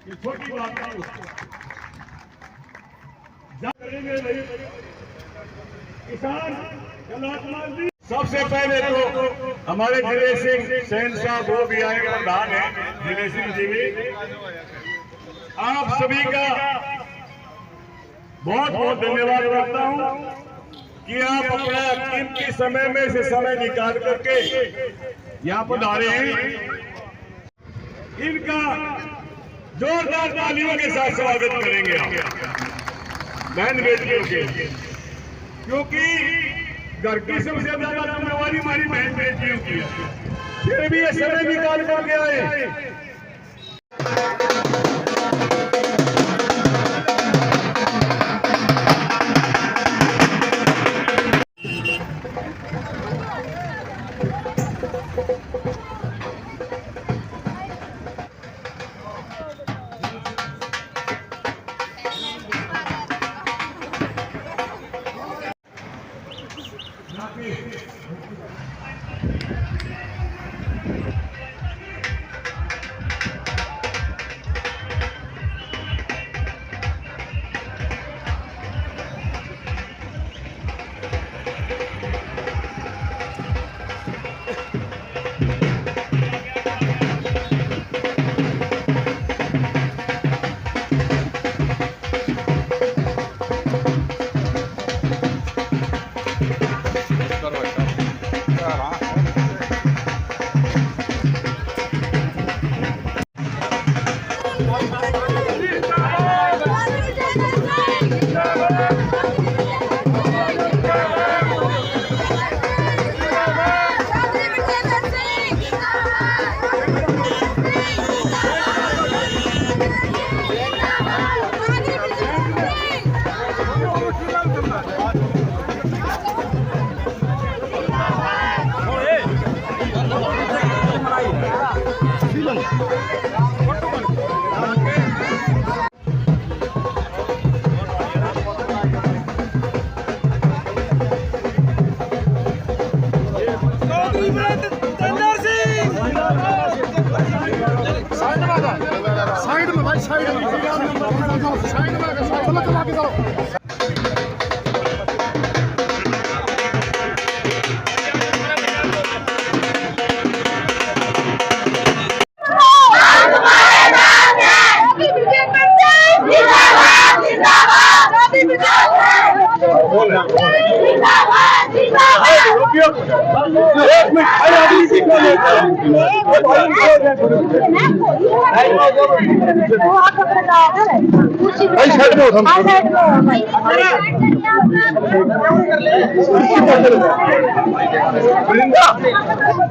ये छोटी बात नहीं करेंगे नहीं। किसान सबसे पहले तो हमारे जिले सिंह सैन साहब वो भी आए, प्रधान है जिले सिंह जी भी, आप सभी का बहुत बहुत धन्यवाद करता हूं कि आप अपना कीमती समय में से समय निकाल करके यहाँ पधारे हैं। इनका जोरदार तालियों के साथ स्वागत करेंगे बहन बेटियों के, क्योंकि घर की सबसे ज्यादा जिम्मेवारी हमारी बहन बेटियों की है, फिर भी ये समय निकाल करके आए।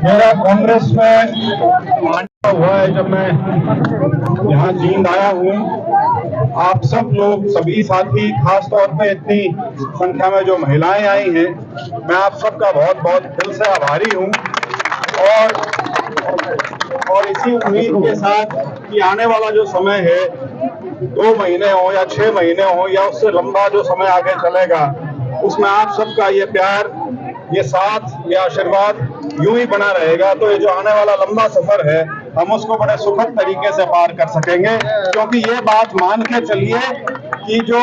मेरा कांग्रेस में हुआ है जब मैं यहाँ जींद आया हूँ। आप सब लोग, सभी साथी, खास तौर पे इतनी संख्या में जो महिलाएं आई हैं, मैं आप सबका बहुत बहुत दिल से आभारी हूँ। और इसी उम्मीद के साथ कि आने वाला जो समय है, 2 महीने हो या 6 महीने हो या उससे लंबा जो समय आगे चलेगा, उसमें आप सबका ये प्यार, ये साथ, ये आशीर्वाद यूं ही बना रहेगा। तो ये जो आने वाला लंबा सफर है, हम उसको बड़े सुखद तरीके से पार कर सकेंगे। क्योंकि ये बात मान के चलिए कि जो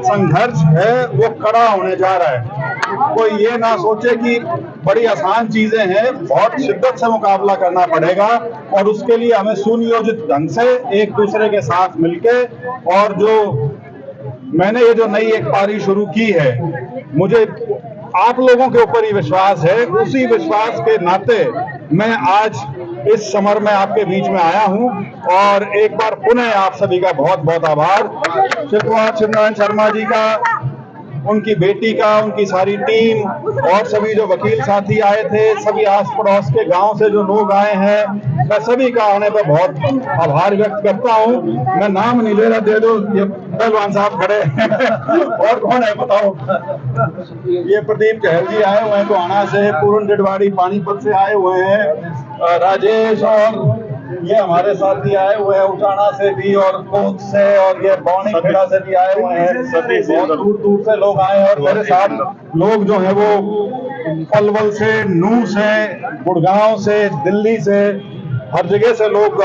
संघर्ष है वो कड़ा होने जा रहा है। कोई ये ना सोचे कि बड़ी आसान चीजें हैं, बहुत शिद्दत से मुकाबला करना पड़ेगा। और उसके लिए हमें सुनियोजित ढंग से एक दूसरे के साथ मिलके, और जो मैंने ये जो नई एक पारी शुरू की है, मुझे आप लोगों के ऊपर ही विश्वास है। उसी विश्वास के नाते मैं आज इस समर में आपके बीच में आया हूं। और एक बार पुनः आप सभी का बहुत बहुत आभार। शिवनारायण शर्मा जी का, उनकी बेटी का, उनकी सारी टीम और सभी जो वकील साथी आए थे, सभी आस पड़ोस के गांव से जो लोग आए हैं, मैं सभी का आने पर बहुत आभार व्यक्त करता हूं। मैं नाम नहीं ले रहा, दे दो, ये पहलवान साहब खड़े और कौन है बताओ? ये प्रदीप चहल जी आए हुए हैं गोहाना से, पूर्ण डिडवाड़ी पानीपत से आए हुए हैं, राजेश, और ये हमारे साथी आए हुए हैं उचाना से भी और कोच से, और ये बौनी खेड़ा से भी आए हुए हैं। सभी बहुत दूर दूर से लोग आए हैं। और मेरे साथ लोग जो हैं वो पलवल से, नूह से, गुड़गांव से, दिल्ली से, हर जगह से लोग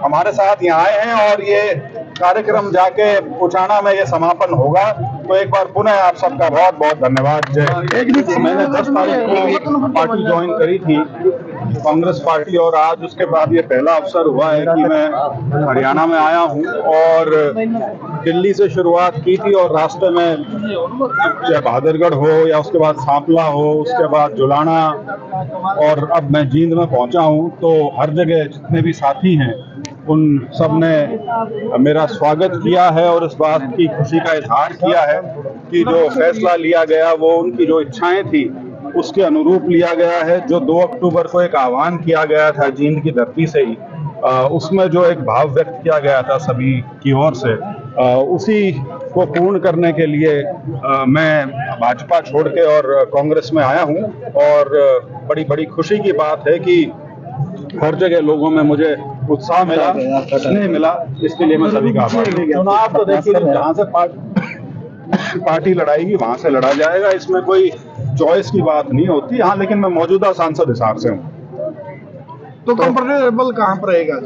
हमारे साथ यहाँ आए हैं और ये कार्यक्रम जाके पुछाना में ये समापन होगा। तो एक बार पुनः आप सबका बहुत बहुत धन्यवाद। जय। मैंने 10 तारीख को पार्टी ज्वाइन करी थी, कांग्रेस पार्टी, और आज उसके बाद ये पहला अवसर हुआ है कि मैं हरियाणा में आया हूँ। और दिल्ली से शुरुआत की थी और रास्ते में चाहे बहादुरगढ़ हो या उसके बाद सांपला हो, उसके बाद जुलाना, और अब मैं जींद में पहुंचा हूं। तो हर जगह जितने भी साथी हैं उन सब ने मेरा स्वागत किया है और इस बात की खुशी का इजहार किया है कि जो फैसला लिया गया वो उनकी जो इच्छाएं थी उसके अनुरूप लिया गया है। जो 2 अक्टूबर को एक आह्वान किया गया था जींद की धरती से ही, उसमें जो एक भाव व्यक्त किया गया था सभी की ओर से, उसी को पूर्ण करने के लिए मैं भाजपा छोड़ के और कांग्रेस में आया हूं। और बड़ी बड़ी खुशी की बात है कि हर जगह लोगों में मुझे उत्साह मिला, स्नेह मिला, इसके लिए मैं सभी का आभार। चुनाव तो देखिए जहां से पार्टी लड़ाएगी वहां से लड़ा जाएगा, इसमें कोई चॉइस की बात नहीं होती। हाँ, लेकिन मैं मौजूदा सांसद हिसाब से हूँ। तो कंफर्टेबल कहाँ पर रहेगा?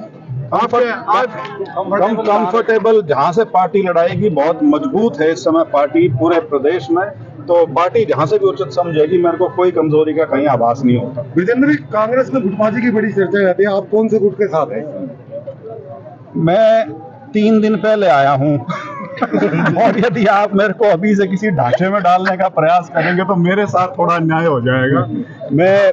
कंफर्टेबल जहां से पार्टी लड़ाएगी, बहुत मजबूत है इस समय पार्टी पूरे प्रदेश में, तो पार्टी जहां से भी उचित समझेगी, मेरे को कोई कमजोरी का कहीं आभास नहीं होता। विजेंद्र जी, कांग्रेस में गुटबाजी की बड़ी चर्चा रहती है, आप कौन से गुट के साथ हैं? मैं 3 दिन पहले आया हूं और यदि आप मेरे को अभी से किसी ढांचे में डालने का प्रयास करेंगे तो मेरे साथ थोड़ा अन्याय हो जाएगा। मैं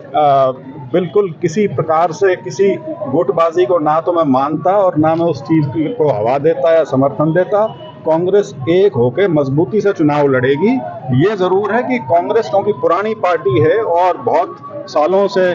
बिल्कुल किसी प्रकार से किसी गुटबाजी को ना तो मैं मानता और ना मैं उस चीज को हवा देता या समर्थन देता। कांग्रेस एक होकर मजबूती से चुनाव लड़ेगी। ये जरूर है कि कांग्रेस क्योंकि पुरानी पार्टी है और बहुत सालों से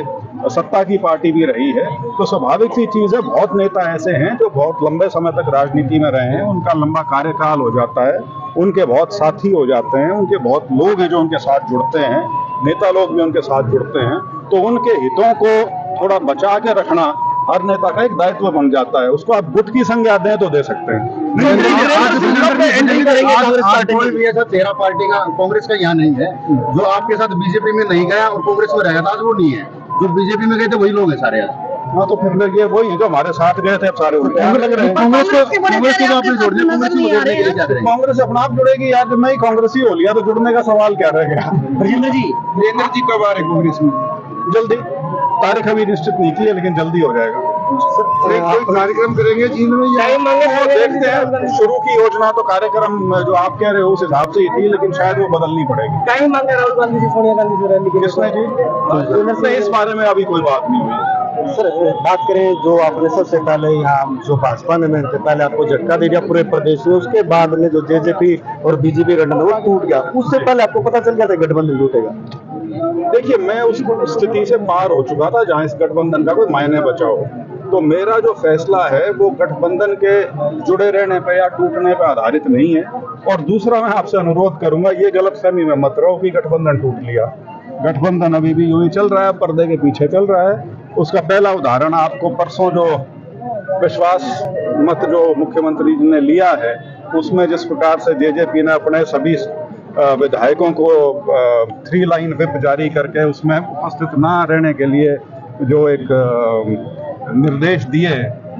सत्ता की पार्टी भी रही है, तो स्वाभाविक सी चीज है, बहुत नेता ऐसे हैं जो बहुत लंबे समय तक राजनीति में रहे हैं, उनका लंबा कार्यकाल हो जाता है, उनके बहुत साथी हो जाते हैं, उनके बहुत लोग हैं जो उनके साथ जुड़ते हैं, नेता लोग भी उनके साथ जुड़ते हैं, तो उनके हितों को थोड़ा बचा के रखना हर नेता का एक दायित्व बन जाता है। उसको आप गुट की संज्ञा दें तो दे सकते हैं। तेरा पार्टी का कांग्रेस का यहाँ नहीं है, जो आपके साथ बीजेपी में नहीं गया और कांग्रेस में रहेगा था, आज वो नहीं है। जो बीजेपी में गए थे वही लोग हैं सारे। हाँ, तो फिर ये वही है जो हमारे साथ गए थे, अब सारे उल्टे लग रहे हैं। कांग्रेस को आपने जोड़ दिया, कांग्रेस अपना आप जुड़ेगी यार, जब मैं ही कांग्रेसी हो लिया तो जुड़ने का सवाल क्या रह गया। वीरेंद्र जी कब आ रहे कांग्रेस में? जल्दी, तारीख अभी निश्चित नहीं की है लेकिन जल्दी हो जाएगा। कोई कार्यक्रम करेंगे जींद में या देखते हैं। शुरू की योजना तो कार्यक्रम जो आप कह रहे हो उस हिसाब से ही थी, लेकिन शायद वो बदलनी पड़ेगी। टाइम मांगे राहुल गांधी जी, सोनिया गांधी से रैली किसने जी? इस बारे में अभी कोई बात नहीं हुई। सर, बात करें जो आपने सबसे पहले यहाँ जो भाजपा ने मिलते पहले आपको झटका दे दिया पूरे प्रदेश में, उसके बाद में जो जेजेपी और बीजेपी गठबंधन वो टूट गया, उससे पहले आपको पता चल गया था गठबंधन टूटेगा? देखिए, मैं उस स्थिति से पार हो चुका था जहां इस गठबंधन का कोई मायने बचा हो। तो मेरा जो फैसला है वो गठबंधन के जुड़े रहने पर या टूटने पर आधारित नहीं है। और दूसरा, मैं आपसे अनुरोध करूंगा, ये गलतफहमी में मत रहो कि गठबंधन टूट लिया। गठबंधन अभी भी यूं ही चल रहा है, पर्दे के पीछे चल रहा है। उसका पहला उदाहरण आपको परसों जो विश्वास मत जो मुख्यमंत्री जी ने लिया है, उसमें जिस प्रकार से जेजेपी ने अपने सभी विधायकों को 3 लाइन व्हिप जारी करके उसमें उपस्थित ना रहने के लिए जो एक निर्देश दिए,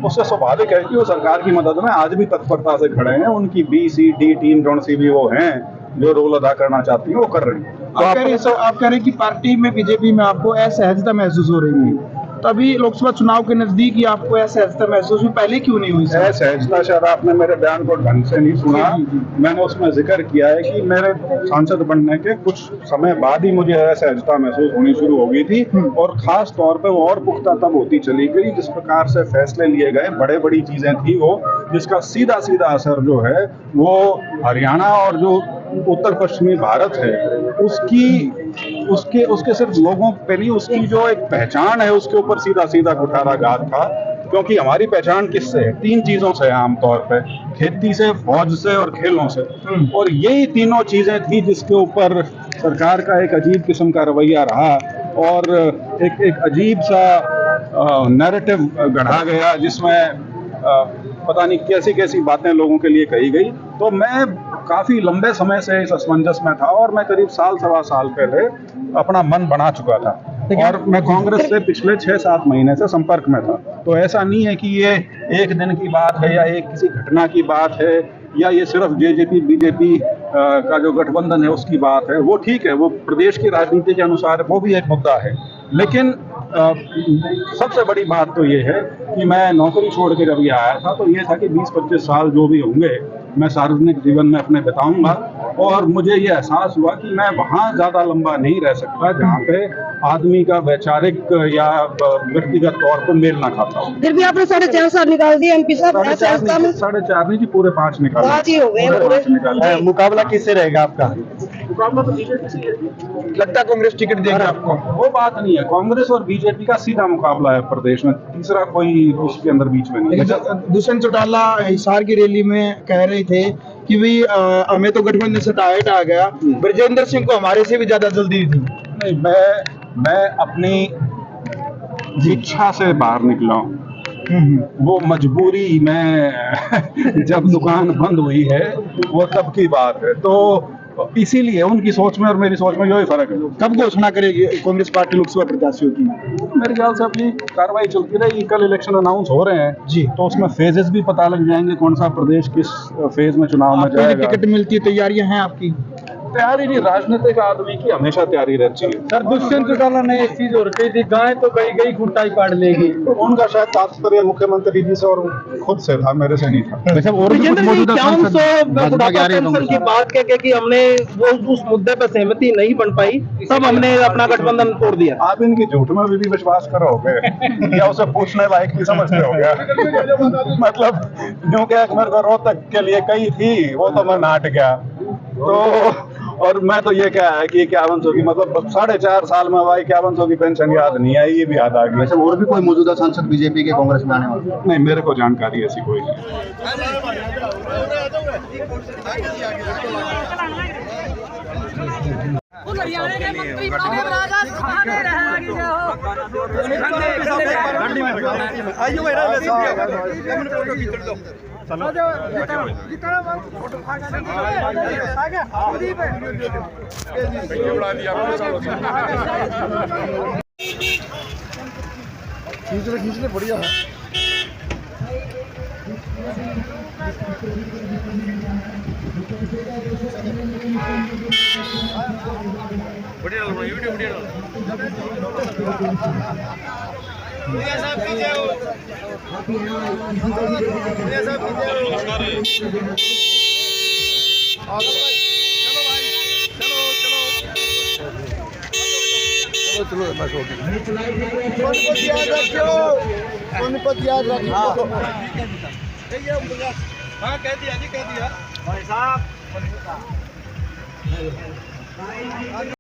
उससे स्वाभाविक है कि वो सरकार की मदद में आज भी तत्परता से खड़े हैं। उनकी बी सी डी टीम जौन सी भी वो हैं जो रोल अदा करना चाहती है वो कर रही है। तो आप कह रहे हैं कि पार्टी में बीजेपी में आपको असहजता महसूस हो रही थी, तभी लोकसभा चुनाव के नजदीक ही आपको असहजता महसूस हुई, पहले क्यों नहीं हुई? असहजता शायद आपने मेरे बयान को ढंग से नहीं सुना। मैंने उसमें जिक्र किया है कि मेरे सांसद बनने के कुछ समय बाद ही मुझे असहजता महसूस होनी शुरू हो गई थी, और खास तौर पे वो और पुख्ता तब होती चली गई जिस प्रकार से फैसले लिए गए, बड़े बड़ी चीजें थी वो, जिसका सीधा सीधा असर जो है वो हरियाणा और जो उत्तर पश्चिमी भारत है उसके सिर्फ लोगों पे नहीं, उसकी जो एक पहचान है उसके ऊपर सीधा सीधा कुठाराघात था। क्योंकि हमारी पहचान किससे है? 3 चीजों से है आमतौर पे, खेती से, फौज से और खेलों से। और यही तीनों चीजें थी जिसके ऊपर सरकार का एक अजीब किस्म का रवैया रहा और एक अजीब सा नैरेटिव गढ़ा गया जिसमें पता नहीं कैसी कैसी बातें लोगों के लिए कही गई। तो मैं काफी लंबे समय से इस असमंजस में था और मैं करीब 1.25 साल पहले अपना मन बना चुका था और मैं कांग्रेस से पिछले 6-7 महीने से संपर्क में था। तो ऐसा नहीं है कि ये एक दिन की बात है या एक किसी घटना की बात है या ये सिर्फ जेजेपी बीजेपी का जो गठबंधन है उसकी बात है। वो ठीक है, वो प्रदेश की राजनीति के अनुसार वो भी एक मुद्दा है, लेकिन सबसे बड़ी बात तो ये है कि मैं नौकरी छोड़ के जब ये आया था तो ये था कि 20-25 साल जो भी होंगे मैं सार्वजनिक जीवन में अपने बिताऊंगा, और मुझे ये एहसास हुआ कि मैं वहाँ ज़्यादा लंबा नहीं रह सकता जहाँ पे आदमी का वैचारिक या व्यक्तिगत तौर पर मेल ना खाता हो। फिर भी आपने 4.5 साल निकाल दिए एमपी साहब। 4.5 नहीं जी, पूरे 5 निकाले। 5 ही हो गए पूरे 5 निकाले। मुकाबला किससे रहेगा आपका? मुकाबला तो बीजेपी से है। लगता है कांग्रेस टिकट देगा आपको? वो बात नहीं है, कांग्रेस और बीजेपी का सीधा मुकाबला है प्रदेश में, तीसरा कोई उसके अंदर बीच में नहीं है। दुष्यंत चौटाला हिसार की रैली में कह रहे थे कि भाई हमें तो गठबंधन से टाइट आ गया, ब्रजेंद्र सिंह को हमारे से भी ज्यादा जल्दी थी। नहीं, मैं अपनी इच्छा से बाहर निकला हूँ, वो मजबूरी में जब दुकान बंद हुई है वो तब की बात है। तो इसीलिए उनकी सोच में और मेरी सोच में यही फर्क है। कब घोषणा करेगी कांग्रेस पार्टी लोकसभा प्रत्याशियों की? मेरे ख्याल से अपनी कार्रवाई चलती रहेगी। कल इलेक्शन अनाउंस हो रहे हैं जी, तो उसमें फेजेस भी पता लग जाएंगे, कौन सा प्रदेश किस फेज में चुनाव में जाएगा। टिकट मिलती है, तैयारियां हैं आपकी? तैयारी नहीं, राजनीतिक आदमी की हमेशा तैयारी रहती है। सर, दुष्यंत चौटाला ने एक चीज और कही थी, गाय तो गई खूंटा ही पाड़ लेगी। उनका शायद तात्पर्य मुख्यमंत्री जी से और खुद से था, मेरे से नहीं था। वैसे और भी कुछ मौजूदा पेंशन की बात कह के कि हमने वो उस मुद्दे पर सहमति नहीं बन पाई, तब हमने अपना गठबंधन तोड़ दिया। आप इनकी झूठ में भी विश्वास करोगे या उसे पूछने लायक नहीं समझते हो क्या? मतलब यूं क्या मेरे को रोहतक के लिए कही थी, वो तो मैं नाट गया। तो और मैं तो ये क्या है कि 5100 की, मतलब 4.5 साल में भाई 5100 की पेंशन याद नहीं आई, ये भी याद आ गई। वैसे और भी कोई मौजूदा सांसद बीजेपी के कांग्रेस में आने वाले? नहीं, मेरे को जानकारी ऐसी कोई नहीं। हरियाणा के मंत्री बने राजा सुखाने रहेगी खींच ले बढ़िया है। सोनीपत याद रखियो। हाँ, कह दिया जी, कह दिया भाई साहब।